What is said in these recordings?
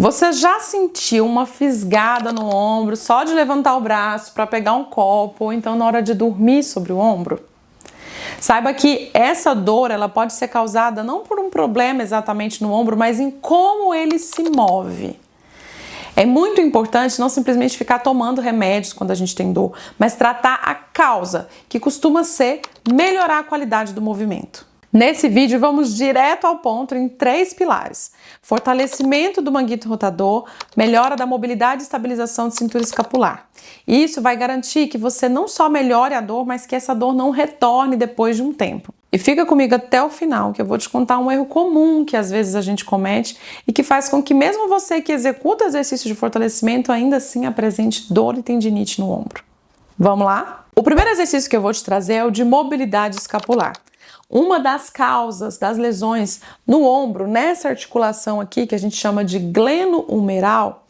Você já sentiu uma fisgada no ombro só de levantar o braço para pegar um copo ou então na hora de dormir sobre o ombro? Saiba que essa dor ela pode ser causada não por um problema exatamente no ombro, mas em como ele se move. É muito importante não simplesmente ficar tomando remédios quando a gente tem dor, mas tratar a causa, que costuma ser melhorar a qualidade do movimento. Nesse vídeo vamos direto ao ponto em 3 pilares: fortalecimento do manguito rotador, melhora da mobilidade e estabilização de cintura escapular. E isso vai garantir que você não só melhore a dor, mas que essa dor não retorne depois de um tempo. E fica comigo até o final, que eu vou te contar um erro comum que às vezes a gente comete e que faz com que mesmo você que executa exercícios de fortalecimento ainda assim apresente dor e tendinite no ombro. Vamos lá? O primeiro exercício que eu vou te trazer é o de mobilidade escapular. Uma das causas das lesões no ombro, nessa articulação aqui, que a gente chama de glenohumeral,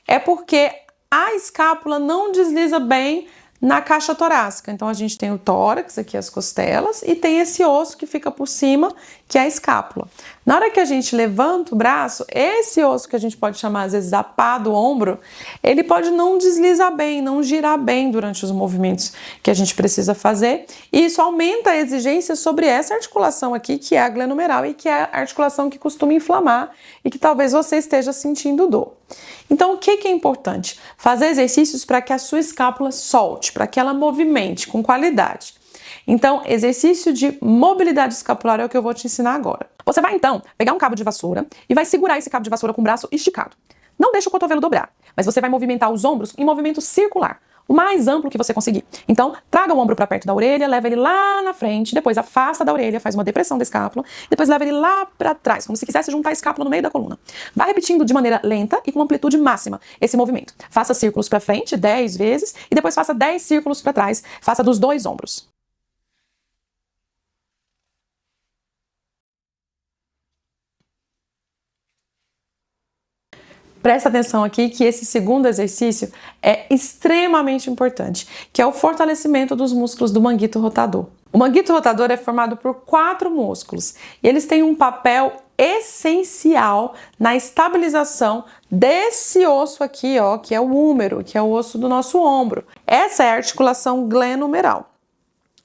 é porque a escápula não desliza bem na caixa torácica. Então a gente tem o tórax, aqui as costelas, e tem esse osso que fica por cima, que é a escápula. Na hora que a gente levanta o braço, esse osso que a gente pode chamar às vezes a pá do ombro, ele pode não deslizar bem, não girar bem durante os movimentos que a gente precisa fazer, e isso aumenta a exigência sobre essa articulação aqui, que é a glenohumeral e que é a articulação que costuma inflamar e que talvez você esteja sentindo dor. Então, o que é importante? Fazer exercícios para que a sua escápula solte, para que ela movimente com qualidade. Então, exercício de mobilidade escapular é o que eu vou te ensinar agora. Você vai, então, pegar um cabo de vassoura e vai segurar esse cabo de vassoura com o braço esticado. Não deixa o cotovelo dobrar, mas você vai movimentar os ombros em movimento circular, o mais amplo que você conseguir. Então, traga o ombro para perto da orelha, leva ele lá na frente, depois afasta da orelha, faz uma depressão da escápula, depois leva ele lá para trás, como se quisesse juntar a escápula no meio da coluna. Vai repetindo de maneira lenta e com amplitude máxima esse movimento. Faça círculos para frente 10 vezes e depois faça 10 círculos para trás. Faça dos 2 ombros. Presta atenção aqui que esse segundo exercício é extremamente importante, que é o fortalecimento dos músculos do manguito rotador. O manguito rotador é formado por 4 músculos e eles têm um papel essencial na estabilização desse osso aqui, ó, que é o húmero, que é o osso do nosso ombro. Essa é a articulação glenohumeral.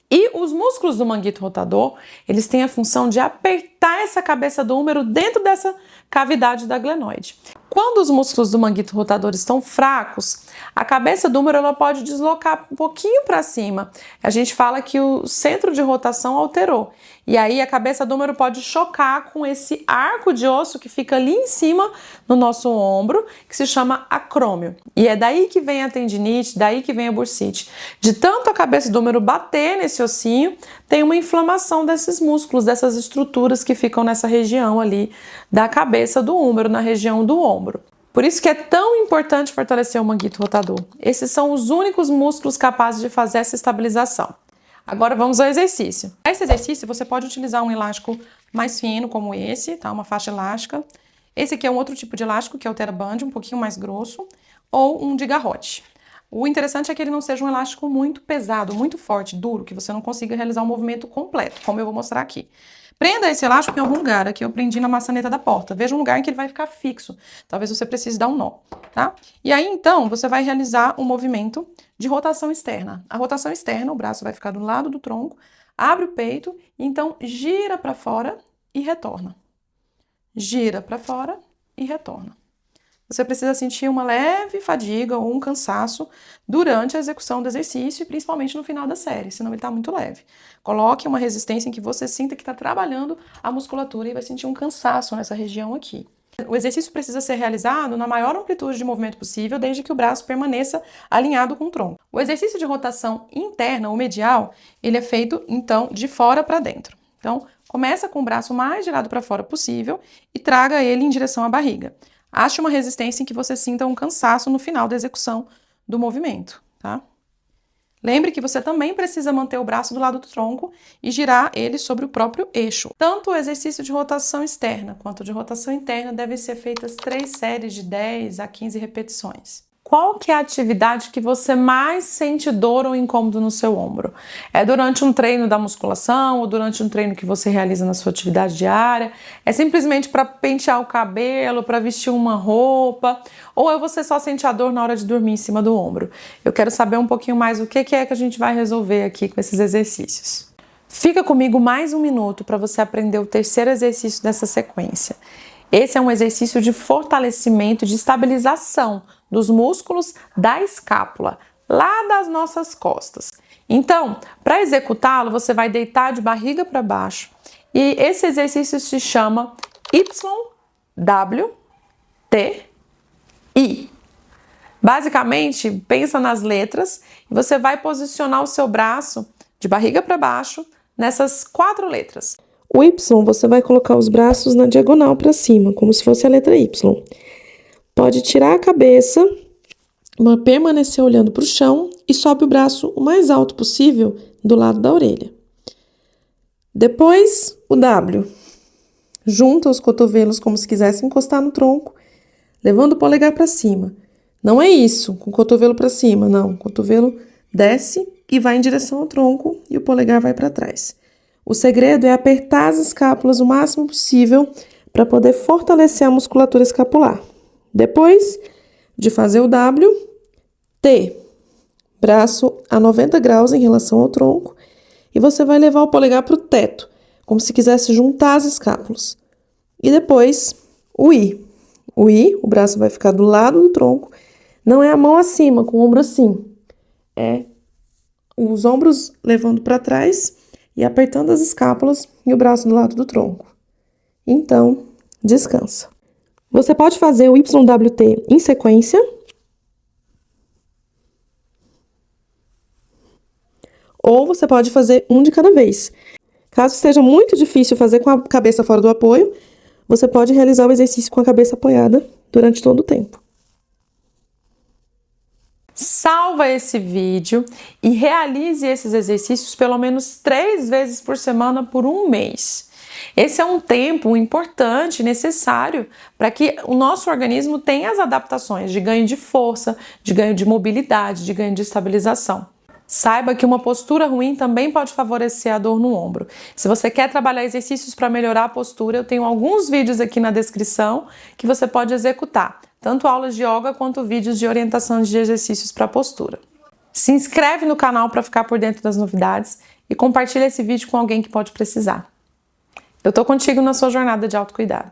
E os músculos do manguito rotador, eles têm a função de apertar essa cabeça do húmero dentro dessa cavidade da glenoide. Quando os músculos do manguito rotador estão fracos, a cabeça do húmero ela pode deslocar um pouquinho para cima. A gente fala que o centro de rotação alterou. E aí a cabeça do húmero pode chocar com esse arco de osso que fica ali em cima no nosso ombro, que se chama acrômio. E é daí que vem a tendinite, daí que vem a bursite. De tanto a cabeça do húmero bater nesse ossinho, tem uma inflamação desses músculos, dessas estruturas que ficam nessa região ali da cabeça do húmero, na região do ombro. Por isso que é tão importante fortalecer o manguito rotador. Esses são os únicos músculos capazes de fazer essa estabilização. Agora vamos ao exercício. Para esse exercício você pode utilizar um elástico mais fino como esse, tá? Uma faixa elástica. Esse aqui é um outro tipo de elástico que é o TheraBand, um pouquinho mais grosso, ou um de garrote. O interessante é que ele não seja um elástico muito pesado, muito forte, duro, que você não consiga realizar um movimento completo, como eu vou mostrar aqui. Prenda esse elástico em algum lugar. Aqui eu prendi na maçaneta da porta. Veja um lugar em que ele vai ficar fixo. Talvez você precise dar um nó, tá? E aí, então, você vai realizar um movimento de rotação externa. A rotação externa, o braço vai ficar do lado do tronco, abre o peito, então gira para fora e retorna. Gira para fora e retorna. Você precisa sentir uma leve fadiga ou um cansaço durante a execução do exercício e principalmente no final da série, senão ele está muito leve. Coloque uma resistência em que você sinta que está trabalhando a musculatura e vai sentir um cansaço nessa região aqui. O exercício precisa ser realizado na maior amplitude de movimento possível, desde que o braço permaneça alinhado com o tronco. O exercício de rotação interna ou medial, ele é feito, então, de fora para dentro. Então, começa com o braço mais girado para fora possível e traga ele em direção à barriga. Ache uma resistência em que você sinta um cansaço no final da execução do movimento, tá? Lembre que você também precisa manter o braço do lado do tronco e girar ele sobre o próprio eixo. Tanto o exercício de rotação externa quanto de rotação interna devem ser feitas 3 séries de 10 a 15 repetições. qual que é a atividade que você mais sente dor ou incômodo no seu ombro. É durante um treino da musculação ou durante um treino que você realiza na sua atividade diária? É simplesmente para pentear o cabelo, para vestir uma roupa? Ou é você só sente a dor na hora de dormir em cima do ombro? Eu quero saber um pouquinho mais o que é que a gente vai resolver aqui com esses exercícios. Fica comigo mais um minuto para você aprender o terceiro exercício dessa sequência. Esse é um exercício de fortalecimento, de estabilização dos músculos da escápula, lá das nossas costas. Então, para executá-lo, você vai deitar de barriga para baixo e esse exercício se chama YWTI. Basicamente, pensa nas letras e você vai posicionar o seu braço de barriga para baixo nessas 4 letras. O Y, você vai colocar os braços na diagonal para cima, como se fosse a letra Y. Pode tirar a cabeça, permanecer olhando para o chão e sobe o braço o mais alto possível do lado da orelha. Depois, o W. Junta os cotovelos como se quisesse encostar no tronco, levando o polegar para cima. Não é isso, com o cotovelo para cima, não. O cotovelo desce e vai em direção ao tronco e o polegar vai para trás. O segredo é apertar as escápulas o máximo possível para poder fortalecer a musculatura escapular. Depois de fazer o W, T, braço a 90 graus em relação ao tronco, e você vai levar o polegar para o teto, como se quisesse juntar as escápulas. E depois o I. O I, o braço vai ficar do lado do tronco, não é a mão acima, com o ombro assim. É os ombros levando para trás e apertando as escápulas e o braço do lado do tronco. Então, descansa. Você pode fazer o YWT em sequência ou você pode fazer um de cada vez. Caso esteja muito difícil fazer com a cabeça fora do apoio, você pode realizar o exercício com a cabeça apoiada durante todo o tempo. Salva esse vídeo e realize esses exercícios pelo menos 3 vezes por semana por um mês. Esse é um tempo importante, necessário, para que o nosso organismo tenha as adaptações de ganho de força, de ganho de mobilidade, de ganho de estabilização. Saiba que uma postura ruim também pode favorecer a dor no ombro. Se você quer trabalhar exercícios para melhorar a postura, eu tenho alguns vídeos aqui na descrição que você pode executar, tanto aulas de yoga quanto vídeos de orientação de exercícios para postura. Se inscreve no canal para ficar por dentro das novidades e compartilha esse vídeo com alguém que pode precisar. Eu tô contigo na sua jornada de autocuidado.